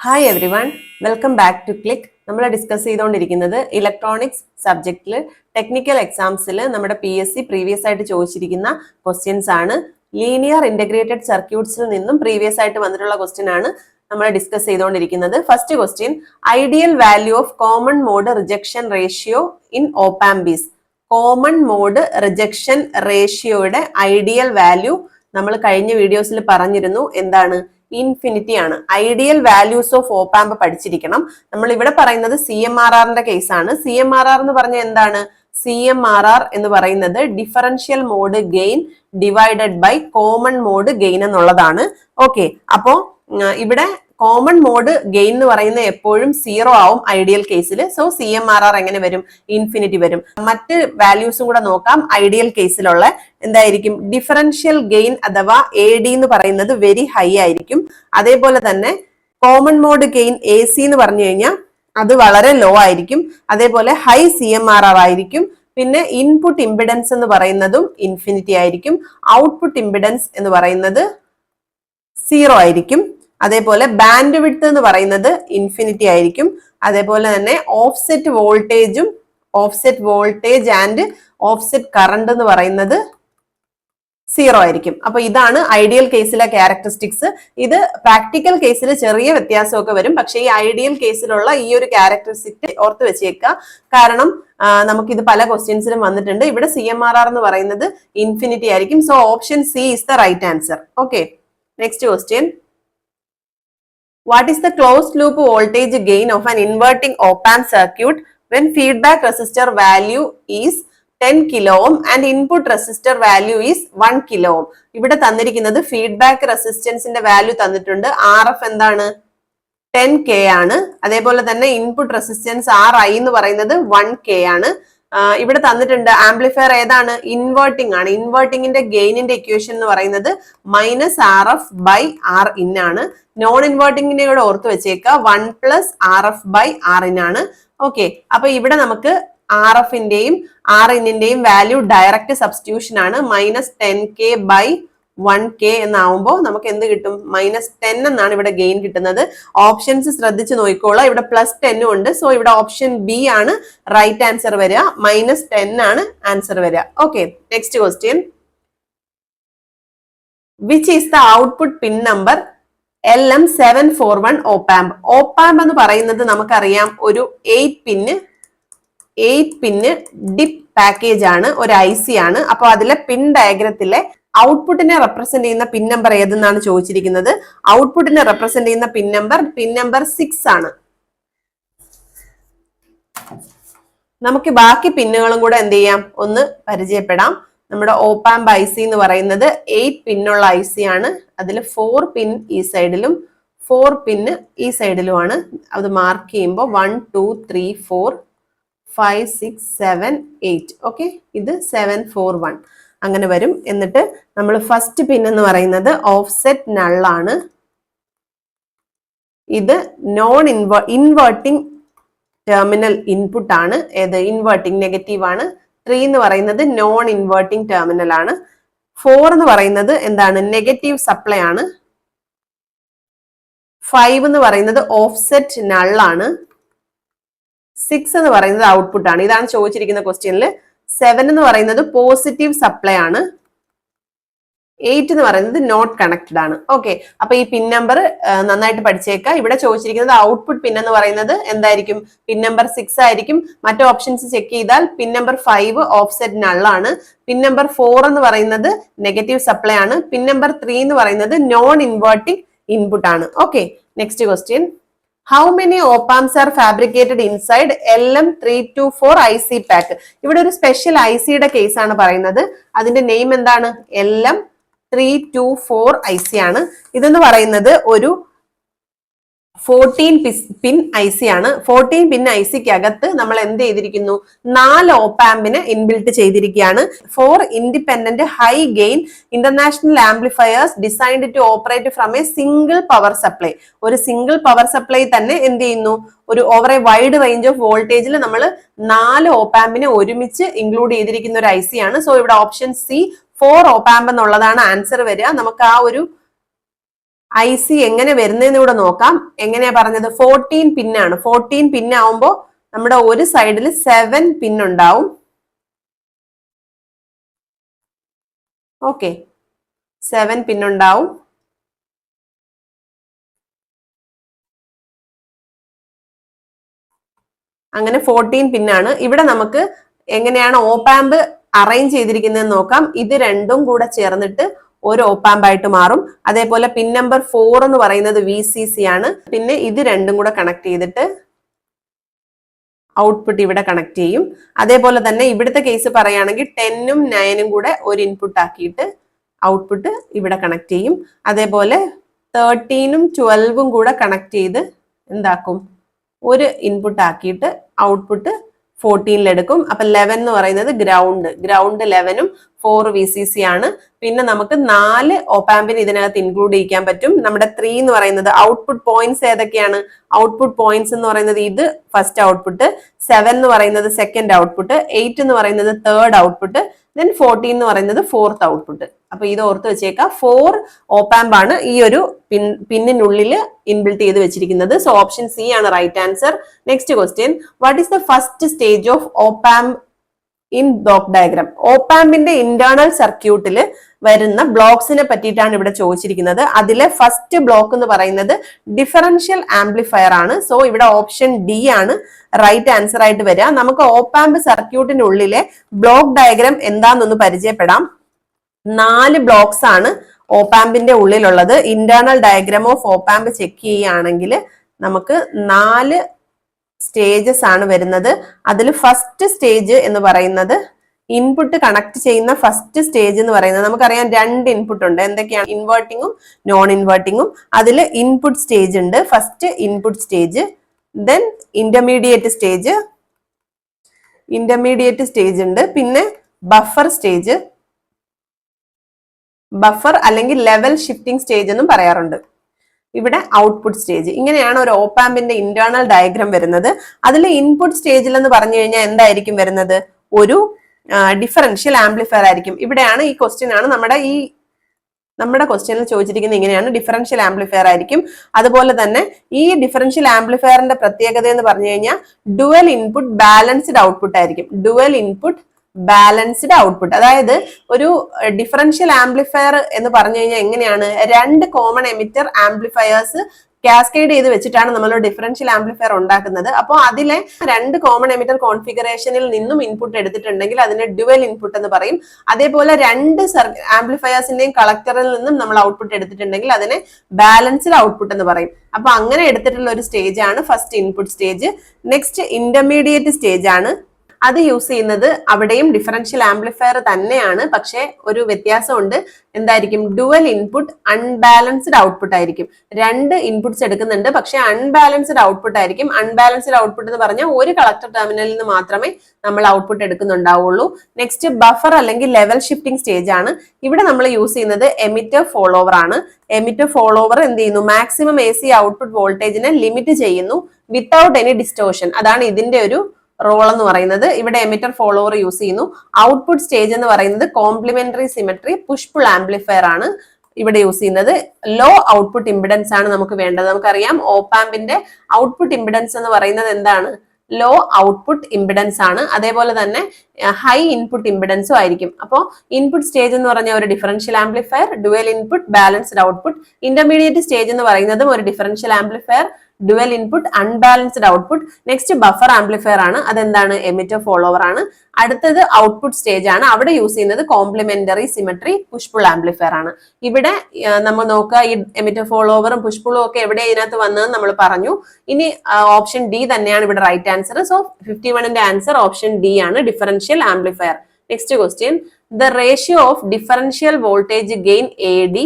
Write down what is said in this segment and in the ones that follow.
Hi everyone, welcome back to Click. നമ്മൾ discuss ചെയ്തുകൊണ്ടിരിക്കുന്നത് electronics സബ്ജക്റ്റിൽ ടെക്നിക്കൽ എക്സാംസിൽ നമ്മുടെ PSC പ്രീവിയസ് ആയിട്ട് ചോദിച്ചിരിക്കുന്ന ക്വസ്റ്റ്യൻസ് ആണ്. ലീനിയർ ഇന്റഗ്രേറ്റഡ് സർക്യൂട്ട്സിൽ നിന്നും പ്രീവിയസ് ആയിട്ട് വന്നിട്ടുള്ള ക്വസ്റ്റ്യൻ ആണ് നമ്മൾ ഡിസ്കസ് ചെയ്തുകൊണ്ടിരിക്കുന്നത്. First question, ideal value of common mode rejection ratio in opamps. Common mode rejection റേഷ്യോയുടെ ഐഡിയൽ വാല്യൂ നമ്മൾ കഴിഞ്ഞ വീഡിയോസിൽ പറഞ്ഞിരുന്നു. എന്താണ്? ഇൻഫിനിറ്റി ആണ്. ഐഡിയൽ വാല്യൂസ് ഓഫ് ഓപാമ്പ് പഠിച്ചിരിക്കണം. നമ്മൾ ഇവിടെ പറയുന്നത് CMRRന്റെ കേസാണ്. CMRR എന്ന് പറഞ്ഞ എന്താണ്? CMRR എന്ന് പറയുന്നത് differential mode gain divided by common mode gain എന്നുള്ളതാണ്. ഓക്കെ, അപ്പോ ഇവിടെ കോമൺ മോഡ് ഗെയിൻ എന്ന് പറയുന്നത് എപ്പോഴും 0 ആവും ഐഡിയൽ കേസിൽ. സോ CMRR എങ്ങനെ വരും? ഇൻഫിനിറ്റി വരും. മറ്റ് വാല്യൂസും കൂടെ നോക്കാം. ഐഡിയൽ കേസിലുള്ള എന്തായിരിക്കും? ഡിഫറൻഷ്യൽ ഗെയിൻ അഥവാ AD എന്ന് പറയുന്നത് വെരി ഹൈ ആയിരിക്കും. അതേപോലെ തന്നെ കോമൺ മോഡ് ഗെയിൻ AC എന്ന് പറഞ്ഞു കഴിഞ്ഞാൽ അത് വളരെ ലോ ആയിരിക്കും. അതേപോലെ ഹൈ CMRR ആയിരിക്കും. പിന്നെ ഇൻപുട്ട് ഇമ്പിഡൻസ് എന്ന് പറയുന്നതും ഇൻഫിനിറ്റി ആയിരിക്കും. ഔട്ട്പുട്ട് ഇമ്പിഡൻസ് എന്ന് പറയുന്നത് 0 ആയിരിക്കും. അതേപോലെ ബാൻഡ് വിഡ്ത്ത് എന്ന് പറയുന്നത് ഇൻഫിനിറ്റി ആയിരിക്കും. അതേപോലെ തന്നെ offset voltage and offset current എന്ന് പറയുന്നത് 0 ആയിരിക്കും. അപ്പൊ ഇതാണ് ഐഡിയൽ കേസിലെ ക്യാരക്ടറിസ്റ്റിക്സ്. ഇത് പ്രാക്ടിക്കൽ കേസിൽ ചെറിയ വ്യത്യാസമൊക്കെ വരും. പക്ഷെ ഈ ഐഡിയൽ കേസിലുള്ള ഈ ഒരു ക്യാരക്ടറിസ്റ്റിക് ഓർത്ത് വെച്ചേക്കുക. കാരണം നമുക്കിത് പല ക്വസ്റ്റ്യൻസിലും വന്നിട്ടുണ്ട്. ഇവിടെ CMRR എന്ന് പറയുന്നത് ഇൻഫിനിറ്റി ആയിരിക്കും. So option C is the right answer. Okay, next question. What is the closed loop voltage gain of an inverting op-amp circuit when feedback resistor value is 10 kilo ohm and input resistor value is 1 kilo ohm? ഇവിടെ തന്നിരിക്കുന്നത് feedback റെസിസ്റ്റൻസിന്റെ value തന്നിട്ടുണ്ട്. RF എന്താണ്? 10K ആണ്. അതേപോലെ തന്നെ input resistance RI എന്ന് പറയുന്നത് 1K ആണ്. ഇവിടെ തന്നിട്ടുണ്ട് ആംപ്ലിഫയർ ഏതാണ്? ഇൻവേർട്ടിംഗ് ആണ്. ഇൻവേർട്ടിംഗിന്റെ ഗെയിനിന്റെ ഇക്വേഷൻ എന്ന് പറയുന്നത് -RF/Rin ആണ്. നോൺ ഇൻവേർട്ടിംഗിനെ കൂടെ ഓർത്ത് വെച്ചേക്കുക. 1 + RF/Rin ആണ്. ഓക്കെ, അപ്പൊ ഇവിടെ നമുക്ക് RFന്റെയും Rinന്റെയും വാല്യൂ ഡയറക്റ്റ് സബ്സ്റ്റിറ്റ്യൂഷൻ ആണ്. -10K/1K എന്നാവുമ്പോൾ നമുക്ക് എന്ത് കിട്ടും? -10 എന്നാണ് ഇവിടെ ഗെയിൻ കിട്ടുന്നത്. ഓപ്ഷൻസ് ശ്രദ്ധിച്ച് നോക്കിക്കോളാം. ഇവിടെ +10 ഉണ്ട്. സോ ഇവിടെ ഓപ്ഷൻ B ആണ് റൈറ്റ് ആൻസർ വരിക. -10 ആണ് ആൻസർ വരിക. Okay, next question. Which is the output pin number LM741 ഓപാമ്പ്? ഓപാമ്പ് എന്ന് പറയുന്നത് നമുക്കറിയാം ഒരു 8 പിന്ന് ഡിപ്പ് പാക്കേജ് ആണ്, ഒരു IC ആണ്. അപ്പൊ അതിലെ പിൻ ഡയഗ്രത്തിലെ ഔട്ട്പുട്ടിനെ റെപ്രസെന്റ് ചെയ്യുന്ന പിൻ നമ്പർ ഏതെന്നാണ് ചോദിച്ചിരിക്കുന്നത്. ഔട്ട്പുട്ടിനെ റെപ്രസെന്റ് ചെയ്യുന്ന പിൻ നമ്പർ 6 ആണ്. നമുക്ക് ബാക്കി പിന്നുകളും കൂടെ എന്ത് ചെയ്യാം? ഒന്ന് പരിചയപ്പെടാം. നമ്മുടെ ഓപാമ്പ് IC എന്ന് പറയുന്നത് 8 പിന്നുള്ള IC ആണ്. അതിൽ 4 പിൻ ഈ സൈഡിലും 4 പിന്ന് ഈ സൈഡിലുമാണ്. അത് മാർക്ക് ചെയ്യുമ്പോൾ 1 2 3 4 5 6 7 8. ഓക്കെ, ഇത് 741 അങ്ങനെ വരും. എന്നിട്ട് നമ്മൾ ഫസ്റ്റ് പിൻ എന്ന് പറയുന്നത് ഓഫ്സെറ്റ് നള്ളാണ്. ഇത് നോൺ ഇൻവേർട്ടിംഗ് ടെർമിനൽ ഇൻപുട്ട് ആണ്. ഏത്? ഇൻവേർട്ടിംഗ് നെഗറ്റീവ് ആണ്. 3 എന്ന് പറയുന്നത് നോൺ ഇൻവേർട്ടിംഗ് ടെർമിനൽ ആണ്. 4 എന്ന് പറയുന്നത് എന്താണ്? നെഗറ്റീവ് സപ്ലൈ ആണ്. 5 എന്ന് പറയുന്നത് ഓഫ്സെറ്റ് നള്ളാണ്. 6 എന്ന് പറയുന്നത് ഔട്ട്പുട്ട് ആണ്. ഇതാണ് ചോദിച്ചിരിക്കുന്ന ക്വസ്റ്റ്യനിൽ. 7 എന്ന് പറയുന്നത് പോസിറ്റീവ് സപ്ലൈ ആണ്. 8 എന്ന് പറയുന്നത് നോട്ട് കണക്റ്റഡ് ആണ്. ഓക്കെ, അപ്പൊ ഈ പിൻ നമ്പർ നന്നായിട്ട് പഠിച്ചേക്കാം. ഇവിടെ ചോദിച്ചിരിക്കുന്നത് ഔട്ട്പുട്ട് പിൻ എന്ന് പറയുന്നത് എന്തായിരിക്കും? പിൻ നമ്പർ 6 ആയിരിക്കും. മറ്റു ഓപ്ഷൻസ് ചെക്ക് ചെയ്താൽ pin number 5 offset നള്ളാണ്. Pin number 4 എന്ന് പറയുന്നത് നെഗറ്റീവ് സപ്ലൈ ആണ്. പിൻ നമ്പർ 3 എന്ന് പറയുന്നത് നോൺ ഇൻവേർട്ടിംഗ് ഇൻപുട്ട് ആണ്. Okay, next question. How many op-amps are fabricated inside LM324 IC pack? ഇവിടെ ഒരു സ്പെഷ്യൽ ICയുടെ കേസാണ് പറയുന്നത്. അതിന്റെ നെയിം എന്താണ്? LM324 IC ആണ്. ഇതെന്ന് പറയുന്നത് ഒരു 14 പിൻ IC ആണ്. 14 പിൻ ICക്ക് അകത്ത് നമ്മൾ എന്ത് ചെയ്തിരിക്കുന്നു? 4 ഓപാമ്പിനെ ഇൻബിൽട്ട് ചെയ്തിരിക്കുകയാണ്. 4 independent high gain international amplifiers designed to operate from a single power supply. ഒരു സിംഗിൾ പവർ സപ്ലൈ തന്നെ എന്ത് ചെയ്യുന്നു? ഒരു over a wide range of വോൾട്ടേജിൽ നമ്മൾ 4 ഓപാമ്പിനെ ഒരുമിച്ച് ഇൻക്ലൂഡ് ചെയ്തിരിക്കുന്ന ഒരു IC ആണ്. സോ ഇവിടെ ഓപ്ഷൻ C 4 ഓപാമ്പ് എന്നുള്ളതാണ് ആൻസർ വരിക. നമുക്ക് ആ ഒരു IC എങ്ങനെ വരുന്നതെന്ന് കൂടെ നോക്കാം. എങ്ങനെയാ പറഞ്ഞത്? 14 പിന്നാണ്. 14 പിന്നാവുമ്പോൾ നമ്മുടെ ഒരു സൈഡിൽ 7 പിൻ ഉണ്ടാവും. ഓക്കെ, 7 പിൻ ഉണ്ടാവും. അങ്ങനെ 14 പിന്നാണ്. ഇവിടെ നമുക്ക് എങ്ങനെയാണ് ഓപ്പാമ്പ് അറേഞ്ച് ചെയ്തിരിക്കുന്നതെന്ന് നോക്കാം. ഇത് രണ്ടും കൂടെ ചേർന്നിട്ട് ഒരു ഓപ്പാമ്പ് ആയിട്ട് മാറും. അതേപോലെ പിൻ നമ്പർ 4 എന്ന് പറയുന്നത് VCC ആണ്. പിന്നെ ഇത് രണ്ടും കൂടെ കണക്ട് ചെയ്തിട്ട് ഔട്ട്പുട്ട് ഇവിടെ കണക്ട് ചെയ്യും. അതേപോലെ തന്നെ ഇവിടുത്തെ കേസ് പറയുകയാണെങ്കിൽ 10ഉം 9ഉം കൂടെ ഒരു ഇൻപുട്ട് ആക്കിയിട്ട് ഔട്ട്പുട്ട് ഇവിടെ കണക്ട് ചെയ്യും. അതേപോലെ 13ഉം 12ഉം കൂടെ കണക്ട് ചെയ്ത് എന്താക്കും? ഒരു ഇൻപുട്ട് ആക്കിയിട്ട് ഔട്ട്പുട്ട് 14 എടുക്കും. അപ്പൊ 11 എന്ന് പറയുന്നത് ഗ്രൗണ്ട് 11ഉം 4 VCC ആണ്. പിന്നെ നമുക്ക് 4 ഓപ്പാമ്പിന് ഇതിനകത്ത് ഇൻക്ലൂഡ് ചെയ്യിക്കാൻ പറ്റും. നമ്മുടെ 3 എന്ന് പറയുന്നത് ഔട്ട്പുട്ട് പോയിന്റ്സ് ഏതൊക്കെയാണ്? ഔട്ട്പുട്ട് പോയിന്റ്സ് എന്ന് പറയുന്നത് ഇത് ഫസ്റ്റ് ഔട്ട്പുട്ട്, 7 എന്ന് പറയുന്നത് സെക്കൻഡ് ഔട്ട്പുട്ട്, 8 എന്ന് പറയുന്നത് തേർഡ് ഔട്ട്പുട്ട്, ദെൻ 14 എന്ന് പറയുന്നത് ഫോർത്ത് ഔട്ട്പുട്ട്. അപ്പൊ ഇത് ഓർത്ത് വെച്ചേക്കാം. 4 ഓപ്പാമ്പ് ആണ് ഈ ഒരു പിന്നിനുള്ളിൽ ഇൻബിൽട്ട് ചെയ്ത് വെച്ചിരിക്കുന്നത്. സോ ഓപ്ഷൻ സി ആണ് right answer. Next question, what is the first stage of opamp in block diagram? ഓപ്പാമ്പിന്റെ ഇന്റേണൽ സർക്യൂട്ടിൽ വരുന്ന ബ്ലോക്സിനെ പറ്റിയിട്ടാണ് ഇവിടെ ചോദിച്ചിരിക്കുന്നത്. അതിലെ ഫസ്റ്റ് ബ്ലോക്ക് എന്ന് പറയുന്നത് ഡിഫറൻഷ്യൽ ആംപ്ലിഫയർ ആണ്. സോ ഇവിടെ ഓപ്ഷൻ ഡി ആണ് റൈറ്റ് ആൻസർ ആയിട്ട് വരിക. നമുക്ക് ഓപ്പാമ്പ് സർക്യൂട്ടിനുള്ളിലെ ബ്ലോക്ക് ഡയഗ്രാം എന്താണെന്നൊന്ന് പരിചയപ്പെടാം. 4 ബ്ലോക്സ് ആണ് ഓപ്പാമ്പിന്റെ ഉള്ളിലുള്ളത്. Internal diagram of opamp check ചെയ്യുകയാണെങ്കിൽ നമുക്ക് 4 സ്റ്റേജസ് ആണ് വരുന്നത്. അതിൽ ഫസ്റ്റ് സ്റ്റേജ് എന്ന് പറയുന്നത് ഇൻപുട്ട് കണക്ട് ചെയ്യുന്ന ഫസ്റ്റ് സ്റ്റേജ് എന്ന് പറയുന്നത് നമുക്കറിയാം 2 ഇൻപുട്ട് ഉണ്ട്. എന്തൊക്കെയാണ്? ഇൻവേർട്ടിങ്ങും നോൺ ഇൻവേർട്ടിങ്ങും. അതിൽ ഇൻപുട്ട് സ്റ്റേജ് ഉണ്ട്. First input stage, then intermediate stage ഉണ്ട്. പിന്നെ ബഫർ സ്റ്റേജ്, ബഫർ അല്ലെങ്കിൽ ലെവൽ ഷിഫ്റ്റിംഗ് സ്റ്റേജ് എന്നും പറയാറുണ്ട്. ഇവിടെ ഔട്ട്പുട്ട് സ്റ്റേജ്. ഇങ്ങനെയാണ് ഒരു ഓപ്പാമ്പിന്റെ ഇന്റേണൽ ഡയഗ്രാം വരുന്നത്. അതിൽ ഇൻപുട്ട് സ്റ്റേജിൽ എന്ന് പറഞ്ഞു കഴിഞ്ഞാൽ എന്തായിരിക്കും വരുന്നത്? ഒരു ഡിഫറൻഷ്യൽ ആംപ്ലിഫയർ ആയിരിക്കും. ഇവിടെയാണ് ഈ ക്വസ്റ്റ്യൻ ആണ് നമ്മുടെ ക്വസ്റ്റ്യനിൽ ചോദിച്ചിരിക്കുന്നത്. ഇങ്ങനെയാണ് ഡിഫറൻഷ്യൽ ആംപ്ലിഫയർ ആയിരിക്കും. അതുപോലെ തന്നെ ഈ ഡിഫറൻഷ്യൽ ആംപ്ലിഫയറിന്റെ പ്രത്യേകത എന്ന് പറഞ്ഞു കഴിഞ്ഞാൽ ഡുവൽ ഇൻപുട്ട് ബാലൻസ്ഡ് ഔട്ട്പുട്ട് ആയിരിക്കും. ഡുവൽ ഇൻപുട്ട് ബാലൻസ്ഡ് ഔട്ട്പുട്ട്, അതായത് ഒരു ഡിഫറൻഷ്യൽ ആംപ്ലിഫയർ എന്ന് പറഞ്ഞു കഴിഞ്ഞാൽ എങ്ങനെയാണ്? 2 കോമൺ എമിറ്റർ ആംപ്ലിഫയേഴ്സ് കാസ്കേഡ് ചെയ്ത് വെച്ചിട്ടാണ് നമ്മൾ ഡിഫറൻഷ്യൽ ആംപ്ലിഫയർ ഉണ്ടാക്കുന്നത്. അപ്പോൾ അതിലെ 2 കോമൺ എമിറ്റർ കോൺഫിഗറേഷനിൽ നിന്നും ഇൻപുട്ട് എടുത്തിട്ടുണ്ടെങ്കിൽ അതിനെ ഡ്യുവൽ ഇൻപുട്ട് എന്ന് പറയും. അതേപോലെ 2 ആംപ്ലിഫയേഴ്സിന്റെയും കളക്ടറിൽ നിന്നും നമ്മൾ ഔട്ട്പുട്ട് എടുത്തിട്ടുണ്ടെങ്കിൽ അതിനെ ബാലൻസ്ഡ് ഔട്ട്പുട്ട് എന്ന് പറയും. അപ്പൊ അങ്ങനെ എടുത്തിട്ടുള്ള ഒരു സ്റ്റേജ് ആണ് first input stage. Next intermediate stage ആണ്. അത് യൂസ് ചെയ്യുന്നത് അവിടെയും ഡിഫറൻഷ്യൽ ആംപ്ലിഫയർ തന്നെയാണ്, പക്ഷെ ഒരു വ്യത്യാസമുണ്ട്. എന്തായിരിക്കും? ഡുവൽ ഇൻപുട്ട് അൺബാലൻസ്ഡ് ഔട്ട്പുട്ട് ആയിരിക്കും. 2 ഇൻപുട്ട്സ് എടുക്കുന്നുണ്ട്, പക്ഷെ അൺബാലൻസ്ഡ് ഔട്ട്പുട്ട് ആയിരിക്കും. അൺബാലൻസ്ഡ് ഔട്ട്പുട്ട് എന്ന് പറഞ്ഞാൽ ഒരു കളക്ടർ ടെർമിനലിൽ നിന്ന് മാത്രമേ നമ്മൾ ഔട്ട്പുട്ട് എടുക്കുന്നുണ്ടാവുള്ളൂ. നെക്സ്റ്റ് ബഫർ അല്ലെങ്കിൽ ലെവൽ ഷിഫ്റ്റിംഗ് സ്റ്റേജ് ആണ്. ഇവിടെ നമ്മൾ യൂസ് ചെയ്യുന്നത് എമിറ്റർ ഫോളോവർ ആണ്. എമിറ്റർ ഫോളോവർ എന്ത് ചെയ്യുന്നു? മാക്സിമം AC ഔട്ട്പുട്ട് വോൾട്ടേജിനെ ലിമിറ്റ് ചെയ്യുന്നു വിത്തൗട്ട് എനി ഡിസ്റ്റോർഷൻ. അതാണ് ഇതിന്റെ ഒരു റോൾ എന്ന് പറയുന്നത്. ഇവിടെ എമിറ്റർ ഫോളോവർ യൂസ് ചെയ്യുന്നു. ഔട്ട്പുട്ട് സ്റ്റേജ് എന്ന് പറയുന്നത് complementary symmetry push pull amplifier ആണ് ഇവിടെ യൂസ് ചെയ്യുന്നത്. ലോ ഔട്ട്പുട്ട് ഇമ്പിഡൻസ് ആണ് നമുക്ക് വേണ്ടത്. നമുക്കറിയാം ഓപ്പാമ്പിന്റെ ഔട്ട്പുട്ട് ഇമ്പിഡൻസ് എന്ന് പറയുന്നത് എന്താണ്? ലോ ഔട്ട്പുട്ട് ഇമ്പിഡൻസ് ആണ്. അതേപോലെ തന്നെ ഹൈ ഇൻപുട്ട് ഇമ്പിഡൻസും ആയിരിക്കും. അപ്പോൾ ഇൻപുട്ട് സ്റ്റേജ് എന്ന് പറഞ്ഞ ഒരു differential amplifier, dual input balanced output. Intermediate stage എന്ന് പറയുന്നതും ഒരു differential amplifier, dual input unbalanced output. Next buffer amplifier ആണ്. അതെന്താണ്? എമിറ്റർ ഫോളോവർ ആണ്. അടുത്തത് ഔട്ട്പുട്ട് സ്റ്റേജ് ആണ്. അവിടെ യൂസ് ചെയ്യുന്നത് complementary symmetry push pull amplifier ആണ്. ഇവിടെ നമ്മൾ നോക്കുക, ഈ എമിറ്റർ ഫോളോവറും പുഷ് പുളും ഒക്കെ എവിടെ ഇതിനകത്ത് വന്നതെന്ന് നമ്മൾ പറഞ്ഞു. ഇനി ഓപ്ഷൻ ഡി തന്നെയാണ് ഇവിടെ റൈറ്റ് ആൻസർ. സോ 51ന്റെ ആൻസർ ഓപ്ഷൻ ഡി ആണ്, differential amplifier. Next question, the ratio of differential voltage gain AD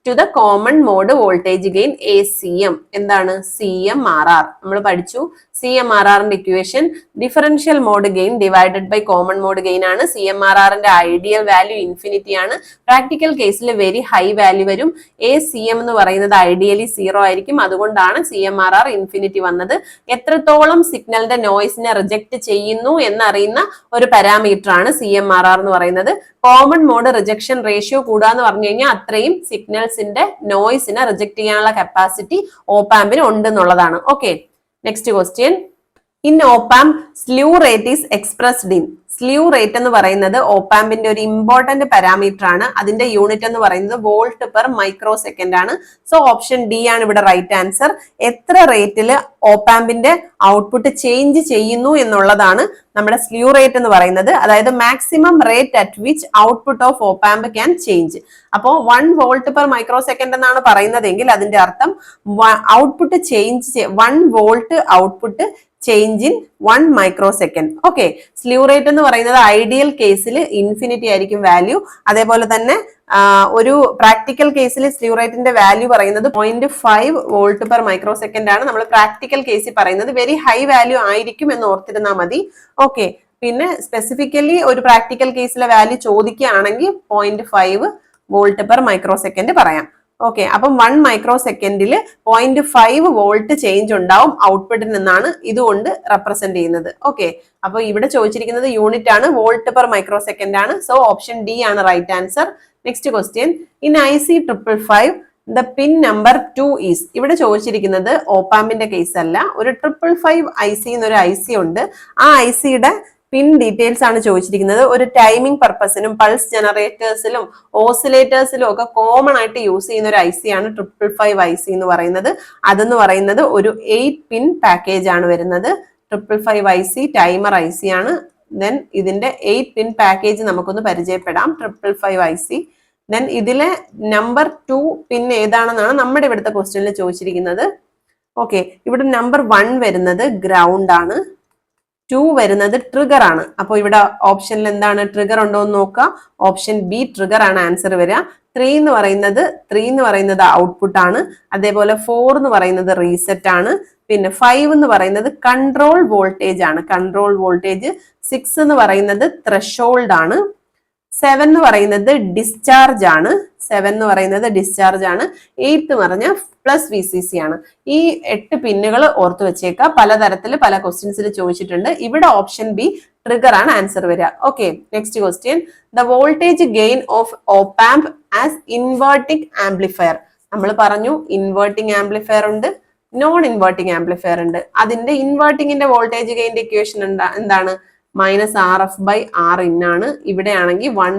to the common mode voltage gain ACM. എന്താണ്? CMRR. നമ്മൾ പഠിച്ചു CMRRന്റെ equation differential mode gain divided by common mode gain ആണ്. CMRRന്റെ ideal value infinity ആണ്. Practical കേസിൽ very high value വരും. ACM എന്ന് പറയുന്നത് ഐഡിയലി 0 ആയിരിക്കും. അതുകൊണ്ടാണ് CMRR ഇൻഫിനിറ്റി വന്നത്. എത്രത്തോളം സിഗ്നലിന്റെ നോയ്സിനെ റിജക്ട് ചെയ്യുന്നു എന്നറിയുന്ന ഒരു പാരാമീറ്റർ ആണ് CMRR എന്ന് പറയുന്നത്. കോമൺ മോഡ് റിജക്ഷൻ റേഷ്യോ കൂടാന്ന് പറഞ്ഞു കഴിഞ്ഞാൽ അത്രയും സിഗ്നൽസിന്റെ നോയ്സിനെ റിജക്ട് ചെയ്യാനുള്ള കപ്പാസിറ്റി ഓപ്പാമ്പിന് ഉണ്ടെന്നുള്ളതാണ്. Okay, next question. In opamp slew rate is expressed in. Slew rate എന്ന് പറയുന്നത് ഓപ്പാമ്പിന്റെ ഒരു ഇമ്പോർട്ടന്റ് പാരാമീറ്റർ ആണ്. അതിന്റെ യൂണിറ്റ് എന്ന് പറയുന്നത് വോൾട്ട് പെർ മൈക്രോ സെക്കൻഡ് ആണ്. സോ ഓപ്ഷൻ ഡി ആണ് ഇവിടെ റൈറ്റ് ആൻസർ. എത്ര റേറ്റിൽ ഓപ്പാമ്പിന്റെ ഔട്ട്പുട്ട് ചേഞ്ച് ചെയ്യുന്നു എന്നുള്ളതാണ് നമ്മുടെ സ്ലീവ് റേറ്റ് എന്ന് പറയുന്നത്. അതായത് maximum rate at which output of op amp can change. അപ്പോൾ 1 വോൾട്ട് പെർ മൈക്രോ സെക്കൻഡ് എന്നാണ് പറയുന്നതെങ്കിൽ അതിന്റെ അർത്ഥം output change 1 volt output change in 1 micro second. Okay, sleeve rate എന്ന് പറയുന്നത് ഐഡിയൽ കേസിൽ ഇൻഫിനിറ്റി ആയിരിക്കും വാല്യൂ. അതേപോലെ തന്നെ ഒരു പ്രാക്ടിക്കൽ കേസിൽ സ്ലീവ് റേറ്റിന്റെ വാല്യൂ പറയുന്നത് 0.5 വോൾട്ട് പെർ മൈക്രോ സെക്കൻഡ് ആണ്. നമ്മൾ പ്രാക്ടിക്കൽ കേസിൽ പറയുന്നത് വെരി ഹൈ വാല്യൂ ആയിരിക്കും എന്ന് ഓർത്തിരുന്നാൽ മതി. ഓക്കെ, പിന്നെ സ്പെസിഫിക്കലി ഒരു പ്രാക്ടിക്കൽ കേസിലെ വാല്യൂ ചോദിക്കുകയാണെങ്കിൽ 0.5 വോൾട്ട് പെർ മൈക്രോ സെക്കൻഡ് പറയാം. ഓക്കെ, അപ്പം 1 മൈക്രോ സെക്കൻഡിൽ 0.5 വോൾട്ട് ചേഞ്ച് ഉണ്ടാവും ഔട്ട്പുട്ടിൽ നിന്നാണ് ഇതുകൊണ്ട് റെപ്രസെന്റ് ചെയ്യുന്നത്. ഓക്കെ, അപ്പൊ ഇവിടെ ചോദിച്ചിരിക്കുന്നത് യൂണിറ്റ് ആണ്, വോൾട്ട് പെർ മൈക്രോ സെക്കൻഡ് ആണ്. സോ ഓപ്ഷൻ ഡി ആണ് right answer. Next question. In IC 555 the pin number 2 is. ഇവിടെ ചോദിച്ചിരിക്കുന്നത് ഓപ്പാമ്പിന്റെ കേസ് അല്ല, ഒരു 555 IC എന്നൊരു IC ഉണ്ട്. ആ ICയുടെ പിൻ ഡീറ്റെയിൽസ് ആണ് ചോദിച്ചിരിക്കുന്നത്. ഒരു ടൈമിംഗ് പർപ്പസിനും പൾസ് ജനറേറ്റേഴ്സിലും ഓസിലേറ്റേഴ്സിലും ഒക്കെ കോമൺ ആയിട്ട് യൂസ് ചെയ്യുന്ന ഒരു IC ആണ് 555 IC എന്ന് പറയുന്നത്. അതെന്ന് പറയുന്നത് ഒരു 8 പിൻ പാക്കേജ് ആണ് വരുന്നത്. 555 IC ടൈമർ IC ആണ്. ദെൻ ഇതിന്റെ 8 പിൻ പാക്കേജ് നമുക്കൊന്ന് പരിചയപ്പെടാം. 555 IC. ദെൻ ഇതിലെ നമ്പർ 2 പിൻ ഏതാണെന്നാണ് നമ്മുടെ ഇവിടുത്തെ ക്വസ്റ്റ്യനിൽ ചോദിച്ചിരിക്കുന്നത്. ഓക്കെ, ഇവിടെ നമ്പർ 1 വരുന്നത് ഗ്രൗണ്ട് ആണ്, 2 വരുന്നത് ട്രിഗർ ആണ്. അപ്പോൾ ഇവിടെ ഓപ്ഷനിൽ എന്താണ് ട്രിഗർ ഉണ്ടോ എന്ന് നോക്കുക. ഓപ്ഷൻ ബി ട്രിഗർ ആണ് ആൻസർ വരിക. 3 എന്ന് പറയുന്നത് ഔട്ട്പുട്ട് ആണ്. അതേപോലെ 4 എന്ന് പറയുന്നത് റീസെറ്റ് ആണ്. പിന്നെ 5 എന്ന് പറയുന്നത് കൺട്രോൾ വോൾട്ടേജ് ആണ്, കൺട്രോൾ വോൾട്ടേജ്. 6 എന്ന് പറയുന്നത് ത്രഷോൾഡ് ആണ്. 7 എന്ന് പറയുന്നത് ഡിസ്ചാർജ് ആണ്. 8 എന്ന് പറഞ്ഞാൽ പ്ലസ് VCC ആണ്. ഈ 8 പിന്നുകൾ ഓർത്ത് വെച്ചേക്കുക. പലതരത്തിൽ പല ക്വസ്റ്റ്യൻസിൽ ചോദിച്ചിട്ടുണ്ട്. ഇവിടെ ഓപ്ഷൻ ബി ട്രിഗർ ആണ് ആൻസർ വരിക. Okay, next question. The voltage gain of op amp as inverting amplifier. നമ്മൾ പറഞ്ഞു ഇൻവേർട്ടിംഗ് ആംപ്ലിഫയർ ഉണ്ട്, നോൺ ഇൻവേർട്ടിംഗ് ആംപ്ലിഫയർ ഉണ്ട്. അതിന്റെ ഇൻവേർട്ടിംഗിന്റെ വോൾട്ടേജ് ഗെയിന്റെ ഇക്വേഷൻ എന്താണ്? -RF/Rin ആണ്. ഇവിടെ ആണെങ്കിൽ 1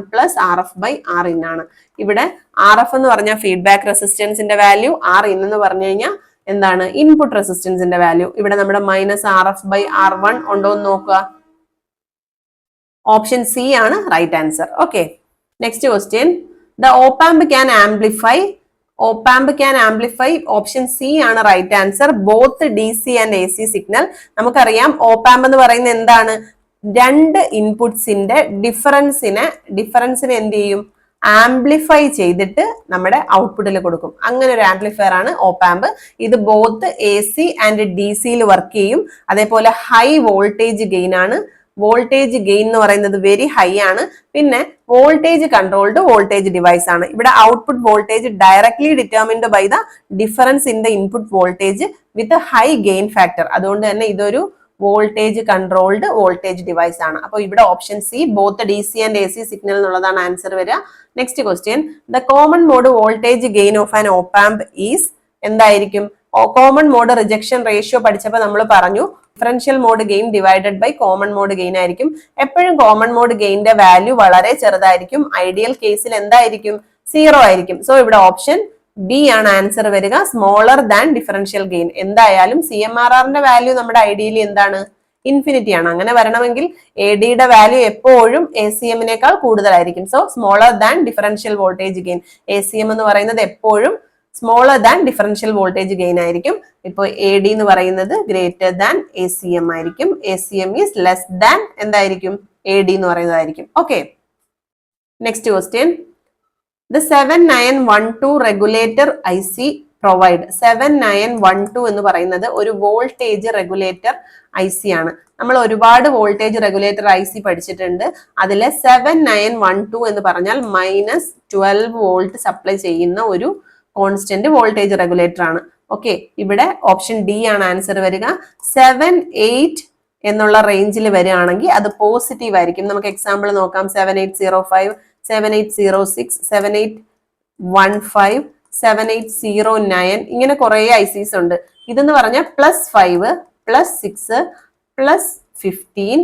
RF/Rin ആണ്. ഇവിടെ RF എന്ന് പറഞ്ഞാൽ ഫീഡ്ബാക്ക് റെസിസ്റ്റൻസിന്റെ വാല്യൂ, Rin എന്ന് പറഞ്ഞു കഴിഞ്ഞാൽ എന്താണ്? ഇൻപുട്ട് റെസിസ്റ്റൻസിന്റെ വാല്യൂ. ഇവിടെ നമ്മുടെ -RF/R1 ഉണ്ടോ എന്ന് നോക്കുക. ഓപ്ഷൻ സി ആണ് right answer. Okay, next question. The opamp can amplify option C ആണ് right answer. Both DC and AC signal. നമുക്കറിയാം ഓപ്പാമ്പ് എന്ന് പറയുന്നത് എന്താണ്? 2 ഇൻപുട്സിന്റെ ഡിഫറൻസിനെ എന്ത് ചെയ്യും? ആംപ്ലിഫൈ ചെയ്തിട്ട് നമ്മുടെ ഔട്ട്പുട്ടിൽ കൊടുക്കും. അങ്ങനെ ഒരു ആംപ്ലിഫയർ ആണ് ഓപ്പാമ്പ്. ഇത് ബോത്ത് AC ആൻഡ് DCയിൽ വർക്ക് ചെയ്യും. അതേപോലെ ഹൈ വോൾട്ടേജ് ഗെയിൻ ആണ്. വോൾട്ടേജ് ഗെയിൻ എന്ന് പറയുന്നത് വെരി ഹൈ ആണ്. പിന്നെ വോൾട്ടേജ് കൺട്രോൾഡ് വോൾട്ടേജ് ഡിവൈസ് ആണ്. ഇവിടെ output voltage directly determined by the difference in the input voltage with high gain factor. അതുകൊണ്ട് തന്നെ ഇതൊരു വോൾട്ടേജ് കൺട്രോൾഡ് വോൾട്ടേജ് ഡിവൈസ് ആണ്. അപ്പോൾ ഇവിടെ option C both DC and AC signal എന്നുള്ളതാണ് ആൻസർ വരിക. Next question. The common mode voltage gain of an opamp is. എന്തായിരിക്കും? Common mode rejection ratio പഠിച്ചപ്പോൾ നമ്മൾ പറഞ്ഞു differential mode gain divided by common mode gain ആയിരിക്കും. എപ്പോഴും common mode ഗെയിന്റെ value വളരെ ചെറുതായിരിക്കും. ഐഡിയൽ കേസിൽ എന്തായിരിക്കും? 0 ആയിരിക്കും. സോ ഇവിടെ ഓപ്ഷൻ ബി ആണ് ആൻസർ വരിക, സ്മോളർ ദാൻ ഡിഫറൻഷ്യൽ ഗെയിൻ. എന്തായാലും CMRRന്റെ വാല്യൂ നമ്മുടെ ഐഡിയലി എന്താണ്? ഇൻഫിനിറ്റി ആണ്. അങ്ങനെ വരണമെങ്കിൽ ADയുടെ വാല്യൂ എപ്പോഴും ACMനേക്കാൾ കൂടുതലായിരിക്കും. So smaller than differential voltage gain. ACM എന്ന് പറയുന്നത് എപ്പോഴും smaller than differential voltage gain ആയിരിക്കും. ഇപ്പോൾ AD എന്ന് പറയുന്നത് ഗ്രേറ്റർ ദാൻ ACM ആയിരിക്കും. ACM ഈസ് ലെസ് ദാൻ എന്തായിരിക്കും? AD എന്ന് പറയുന്നതായിരിക്കും. Okay, next question. The 7912 regulator IC provide. 7912 എന്ന് പറയുന്നത് ഒരു വോൾട്ടേജ് റെഗുലേറ്റർ IC ആണ്. നമ്മൾ ഒരുപാട് വോൾട്ടേജ് റെഗുലേറ്റർ IC പഠിച്ചിട്ടുണ്ട്. അതിലെ 7912 എന്ന് പറഞ്ഞാൽ -12 വോൾട്ട് സപ്ലൈ ചെയ്യുന്ന ഒരു കോൺസ്റ്റന്റ് വോൾട്ടേജ് റെഗുലേറ്റർ ആണ്. ഓക്കെ, ഇവിടെ ഓപ്ഷൻ ഡി ആണ് ആൻസർ വരിക. 7-8 എന്നുള്ള റേഞ്ചിൽ വരികയാണെങ്കിൽ അത് പോസിറ്റീവ് ആയിരിക്കും. നമുക്ക് എക്സാമ്പിൾ നോക്കാം. 7805, 7806, 7815, 7809 ഇങ്ങനെ കുറെ ICs ഉണ്ട്. ഇതെന്ന് പറഞ്ഞാൽ +5, +6, +15,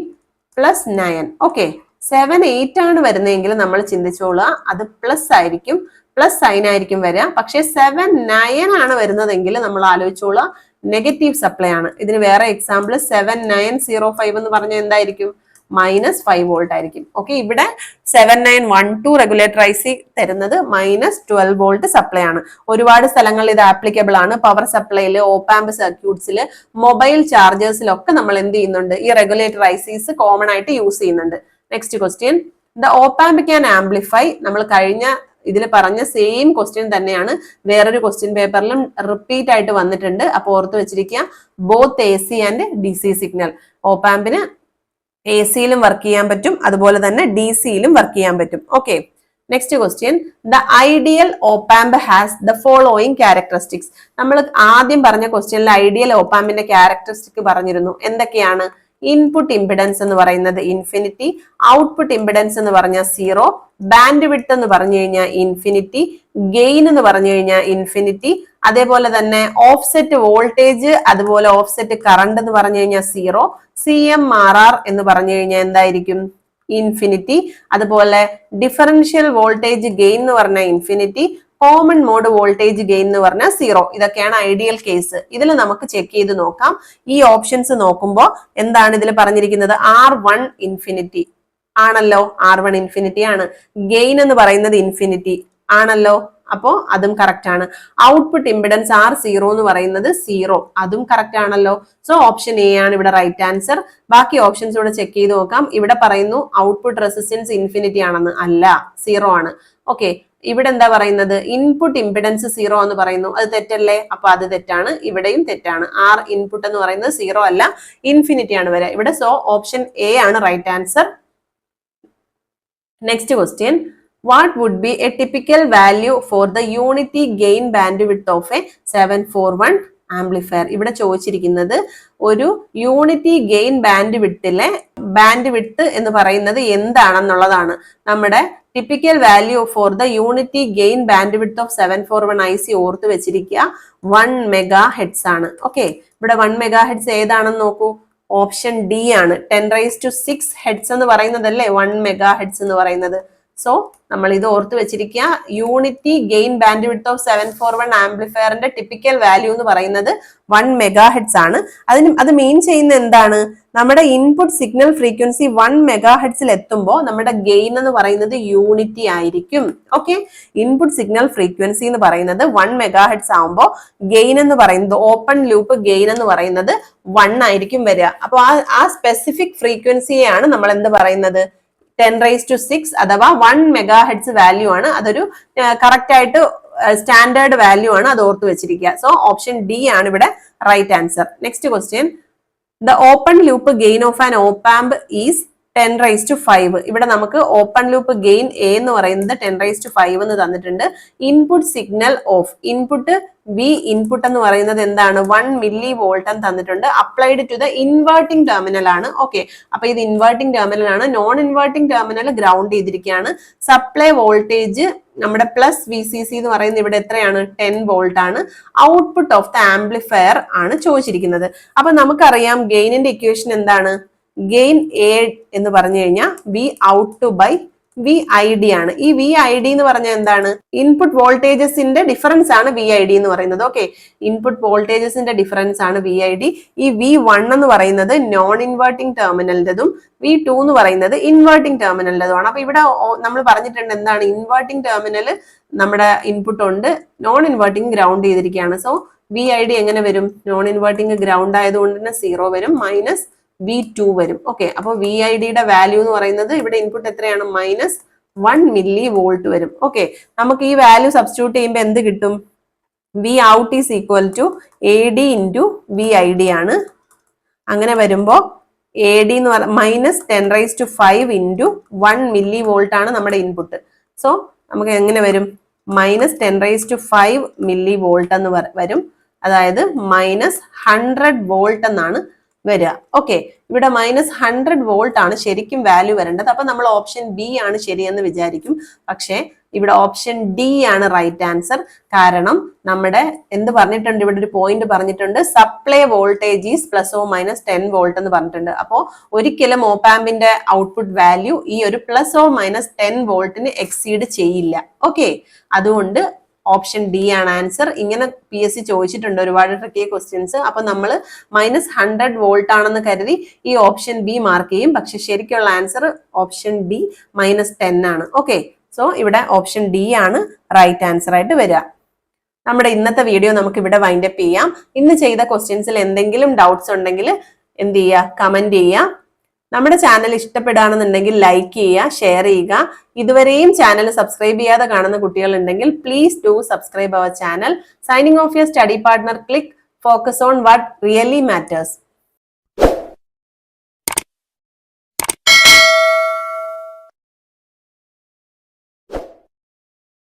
+9. ഓക്കെ, 78 ആണ് വരുന്നതെങ്കിൽ നമ്മൾ ചിന്തിച്ചോളുക അത് പ്ലസ് ആയിരിക്കും, പ്ലസ് സൈൻ ആയിരിക്കും വരിക. പക്ഷെ 79 ആണ് വരുന്നതെങ്കിൽ നമ്മൾ ആലോചിച്ചോളുക നെഗറ്റീവ് സപ്ലൈ ആണ്. ഇതിന് വേറെ എക്സാമ്പിൾ 7905 എന്ന് പറഞ്ഞാൽ എന്തായിരിക്കും? -5 വോൾട്ട് ആയിരിക്കും. ഓക്കെ, ഇവിടെ 7912 റെഗുലേറ്റർ IC തരുന്നത് -12 വോൾട്ട് സപ്ലൈ ആണ്. ഒരുപാട് സ്ഥലങ്ങളിൽ ഇത് ആപ്ലിക്കബിൾ ആണ്. പവർ സപ്ലൈയില്, ഓപ്പാമ്പ് സർക്യൂട്ട്സിൽ, മൊബൈൽ ചാർജേഴ്സിലൊക്കെ നമ്മൾ എന്ത് ചെയ്യുന്നുണ്ട്? ഈ റെഗുലേറ്റർ ICs കോമൺ ആയിട്ട് യൂസ് ചെയ്യുന്നുണ്ട്. Next question, the opamp can amplify. നമ്മൾ കഴിഞ്ഞ ഇതിൽ പറഞ്ഞ സെയിം ക്വസ്റ്റ്യൻ തന്നെയാണ് വേറൊരു ക്വസ്റ്റ്യൻ പേപ്പറിലും റിപ്പീറ്റ് ആയിട്ട് വന്നിട്ടുണ്ട്. അപ്പോൾ ഓർത്ത് വെച്ചിരിക്കുക, both AC and DC signal. ഓപ്പാമ്പിന് AC-യിലും വർക്ക് ചെയ്യാൻ പറ്റും, അതുപോലെ തന്നെ DC-യിലും വർക്ക് ചെയ്യാൻ പറ്റും. Okay, next question, the ideal opamp has the following characteristics. നമ്മൾ ആദ്യം പറഞ്ഞ ക്വസ്റ്റ്യനിൽ ഐഡിയൽ ഓപ്പാമ്പിന്റെ ക്യാരക്ടറിസ്റ്റിക് പറഞ്ഞിരുന്നു. എന്തൊക്കെയാണ്? ഇൻപുട്ട് ഇംപിഡൻസ് എന്ന് പറയുന്നത് ഇൻഫിനിറ്റി, ഔട്ട്പുട്ട് ഇംപിഡൻസ് എന്ന് പറഞ്ഞാൽ 0, ബാൻഡ് വിഡ്ത്ത് എന്ന് പറഞ്ഞു കഴിഞ്ഞാൽ ഇൻഫിനിറ്റി, ഗെയിൻ എന്ന് പറഞ്ഞു കഴിഞ്ഞാൽ ഇൻഫിനിറ്റി, അതേപോലെ തന്നെ ഓഫ്സെറ്റ് വോൾട്ടേജ്, അതുപോലെ ഓഫ്സെറ്റ് കറണ്ട് എന്ന് പറഞ്ഞു കഴിഞ്ഞാൽ 0, CMRR എന്ന് പറഞ്ഞു കഴിഞ്ഞാൽ എന്തായിരിക്കും? ഇൻഫിനിറ്റി. അതുപോലെ ഡിഫറൻഷ്യൽ വോൾട്ടേജ് ഗെയിൻ എന്ന് പറഞ്ഞാൽ infinity, common mode voltage gain എന്ന് പറഞ്ഞാൽ 0. ഇതൊക്കെയാണ് ഐഡിയൽ കേസ്. ഇതിൽ നമുക്ക് ചെക്ക് ചെയ്ത് നോക്കാം. ഈ ഓപ്ഷൻസ് നോക്കുമ്പോൾ എന്താണ് ഇതിൽ പറഞ്ഞിരിക്കുന്നത്? R1 ഇൻഫിനിറ്റി ആണല്ലോ, R1 ഇൻഫിനിറ്റി ആണ്. ഗെയിൻ എന്ന് പറയുന്നത് ഇൻഫിനിറ്റി ആണല്ലോ, അപ്പോ അതും കറക്റ്റ് ആണ്. ഔട്ട്പുട്ട് ഇംപിഡൻസ് R0 എന്ന് പറയുന്നത് 0, അതും കറക്റ്റ് ആണല്ലോ. സോ ഓപ്ഷൻ എ ആണ് ഇവിടെ റൈറ്റ് ആൻസർ. ബാക്കി ഓപ്ഷൻസ് ഇവിടെ ചെക്ക് ചെയ്ത് നോക്കാം. ഇവിടെ പറയുന്നു ഔട്ട്പുട്ട് റെസിസ്റ്റൻസ് ഇൻഫിനിറ്റി ആണെന്ന്, അല്ല, 0 ആണ്. ഓക്കെ, ഇവിടെ എന്താ പറയുന്നത്? ഇൻപുട്ട് ഇംപിഡൻസ് 0 എന്ന് പറയുന്നു, അത് തെറ്റല്ലേ? അപ്പൊ അത് തെറ്റാണ്, ഇവിടെയും തെറ്റാണ്. R ഇൻപുട്ട് എന്ന് പറയുന്നത് 0 അല്ല, ഇൻഫിനിറ്റി ആണ് വരിക ഇവിടെ. സോ ഓപ്ഷൻ എ ആണ് right answer. Next question, what would be a typical value for the unity gain bandwidth of a 741 amplifier? ഇവിടെ ചോദിച്ചിരിക്കുന്നത് ഒരു യൂണിറ്റി ഗെയിൻ ബാൻഡ് വിഡ്ത്ത് എന്ന് പറയുന്നത് എന്താണെന്നുള്ളതാണ്. നമ്മുടെ typical value for the unity gain band width of 741 IC ഓർത്ത് വെച്ചിരിക്കുക, 1 MHz ആണ്. Okay, ഇവിടെ 1 MHz ഏതാണെന്ന് നോക്കൂ. ഓപ്ഷൻ ഡി ആണ്. 10⁶ ഹെഡ്സ് എന്ന് പറയുന്നതല്ലേ 1 MHz എന്ന് പറയുന്നത്. സോ നമ്മൾ ഇത് ഓർത്ത് വെച്ചിരിക്കുക. Unity gain band width of 741 ആംപ്ലിഫയറിന്റെ ടിപ്പിക്കൽ വാല്യൂ എന്ന് പറയുന്നത് 1 MHz ആണ്. അത് മീൻ ചെയ്യുന്ന എന്താണ്? നമ്മുടെ ഇൻപുട്ട് സിഗ്നൽ ഫ്രീക്വൻസി 1 MHz എത്തുമ്പോൾ നമ്മുടെ ഗെയിൻ എന്ന് പറയുന്നത് യൂണിറ്റി ആയിരിക്കും. ഓക്കെ, ഇൻപുട്ട് സിഗ്നൽ ഫ്രീക്വൻസി എന്ന് പറയുന്നത് 1 MHz ആവുമ്പോൾ ഗെയിൻ എന്ന് പറയുന്നത്, ഓപ്പൺ ലൂപ്പ് ഗെയിൻ എന്ന് പറയുന്നത് 1 ആയിരിക്കും വരിക. അപ്പോൾ ആ സ്പെസിഫിക് ഫ്രീക്വൻസിയെയാണ് നമ്മൾ എന്ത് പറയുന്നത്? 10⁶ അഥവാ 1 MHz വാല്യൂ ആണ്. അതൊരു കറക്റ്റ് ആയിട്ട് സ്റ്റാൻഡേർഡ് വാല്യൂ ആണ്, അത് ഓർത്ത് വെച്ചിരിക്കുക. സോ ഓപ്ഷൻ ഡി ആണ് ഇവിടെ right answer. Next question, the open loop gain of an opamp is 10⁵. ഇവിടെ നമുക്ക് ഓപ്പൺ ലൂപ്പ് ഗെയിൻ എ എന്ന് പറയുന്നത് 10⁵ എന്ന് തന്നിട്ടുണ്ട്. Input signal of input V input എന്ന് പറയുന്നത് എന്താണ്? 1 mV എന്ന് തന്നിട്ടുണ്ട്. Applied to the inverting terminal ആണ്. ഓക്കെ, അപ്പൊ ഇത് ഇൻവേർട്ടിംഗ് ടെർമിനൽ ആണ്. നോൺ ഇൻവേർട്ടിംഗ് ടെർമിനൽ ഗ്രൗണ്ട് ചെയ്തിരിക്കുകയാണ്. സപ്ലൈ വോൾട്ടേജ് നമ്മുടെ +VCC എന്ന് പറയുന്നത് ഇവിടെ എത്രയാണ്? 10 വോൾട്ട് ആണ്. ഔട്ട്പുട്ട് ഓഫ് ദ ആംപ്ലിഫയർ ആണ് ചോദിച്ചിരിക്കുന്നത്. അപ്പൊ നമുക്കറിയാം ഗെയിനിന്റെ ഇക്വേഷൻ എന്താണ്? ഗെയിൻ എ എന്ന് പറഞ്ഞു കഴിഞ്ഞാൽ വി ഔട്ട് ബൈ VID ആണ്. ഈ VID എന്ന് പറഞ്ഞാൽ എന്താണ്? ഇൻപുട്ട് വോൾട്ടേജസിന്റെ ഡിഫറൻസ് ആണ് VID എന്ന് പറയുന്നത്. ഓക്കെ, ഇൻപുട്ട് വോൾട്ടേജസിന്റെ ഡിഫറൻസ് ആണ് VID. ഈ V1 എന്ന് പറയുന്നത് നോൺ ഇൻവേർട്ടിംഗ് ടെർമിനലിന്റെതും V2 എന്ന് പറയുന്നത് ഇൻവേർട്ടിംഗ് ടെർമിനലിന്റെതുമാണ്. അപ്പൊ ഇവിടെ നമ്മൾ പറഞ്ഞിട്ടുണ്ട് എന്താണ്? ഇൻവേർട്ടിംഗ് ടെർമിനൽ നമ്മുടെ ഇൻപുട്ട് ഉണ്ട്, നോൺ ഇൻവേർട്ടിംഗ് ഗ്രൗണ്ട് ചെയ്തിരിക്കുകയാണ്. സോ VID എങ്ങനെ വരും? നോൺ ഇൻവേർട്ടിംഗ് ഗ്രൗണ്ട് ആയതുകൊണ്ട് തന്നെ 0 വരും, -V2 വരും. ഓക്കെ, അപ്പൊ VIDയുടെ വാല്യൂ എന്ന് പറയുന്നത് ഇവിടെ ഇൻപുട്ട് എത്രയാണ്? -1 mV വരും. ഓക്കെ, നമുക്ക് ഈ വാല്യൂ സബ്സ്റ്റിറ്റ്യൂട്ട് ചെയ്യുമ്പോൾ എന്ത് കിട്ടും? V out is equal to AD into VID ആണ്. അങ്ങനെ വരുമ്പോൾ AD എന്ന് -10⁵ into 1 mV ആണ് നമ്മുടെ ഇൻപുട്ട്. സോ നമുക്ക് എങ്ങനെ വരും? -10⁵ mV എന്ന് വരും. അതായത് -100 വോൾട്ട് എന്നാണ് വരിക. ഓക്കെ, ഇവിടെ -100 വോൾട്ട് ആണ് ശരിക്കും വാല്യൂ വരേണ്ടത്. അപ്പൊ നമ്മൾ ഓപ്ഷൻ ബി ആണ് ശരിയെന്ന് വിചാരിക്കും. പക്ഷേ ഇവിടെ ഓപ്ഷൻ ഡി ആണ് റൈറ്റ് ആൻസർ. കാരണം നമ്മുടെ എന്ത് പറഞ്ഞിട്ടുണ്ട്, ഇവിടെ ഒരു പോയിന്റ് പറഞ്ഞിട്ടുണ്ട്, supply voltage is +or-10 volt എന്ന് പറഞ്ഞിട്ടുണ്ട്. അപ്പോൾ ഒരിക്കലും ഓപ്പാമ്പിന്റെ ഔട്ട്പുട്ട് വാല്യൂ ഈ ഒരു +or-10 വോൾട്ടിന് എക്സീഡ് ചെയ്യില്ല. ഓക്കെ, അതുകൊണ്ട് ഓപ്ഷൻ ഡി ആണ് ആൻസർ. ഇങ്ങനെ PSC ചോദിച്ചിട്ടുണ്ട് ഒരുപാട് ട്രിക്കി ക്വസ്റ്റ്യൻസ്. അപ്പൊ നമ്മൾ -100 വോൾട്ട് ആണെന്ന് കരുതി ഈ ഓപ്ഷൻ ബി മാർക്ക് ചെയ്യും. പക്ഷെ ശരിക്കുള്ള ആൻസർ ഓപ്ഷൻ ഡി -10 ആണ്. ഓക്കെ, സോ ഇവിടെ ഓപ്ഷൻ ഡി ആണ് റൈറ്റ് ആൻസർ ആയിട്ട് വരിക. നമ്മുടെ ഇന്നത്തെ വീഡിയോ നമുക്ക് ഇവിടെ വൈൻഡ് അപ്പ് ചെയ്യാം. ഇന്ന് ചെയ്ത ക്വസ്റ്റ്യൻസിൽ എന്തെങ്കിലും ഡൗട്ട്സ് ഉണ്ടെങ്കിൽ എന്ത് ചെയ്യുക, കമന്റ് ചെയ്യുക. നമ്മുടെ ചാനൽ ഇഷ്ടപ്പെടുകയാണെന്നുണ്ടെങ്കിൽ ലൈക്ക് ചെയ്യുക, ഷെയർ ചെയ്യുക. ഇതുവരെയും ചാനൽ സബ്സ്ക്രൈബ് ചെയ്യാതെ കാണുന്ന കുട്ടികൾ ഉണ്ടെങ്കിൽ please do subscribe our channel. Signing off your study partner Click. Focus on what really matters.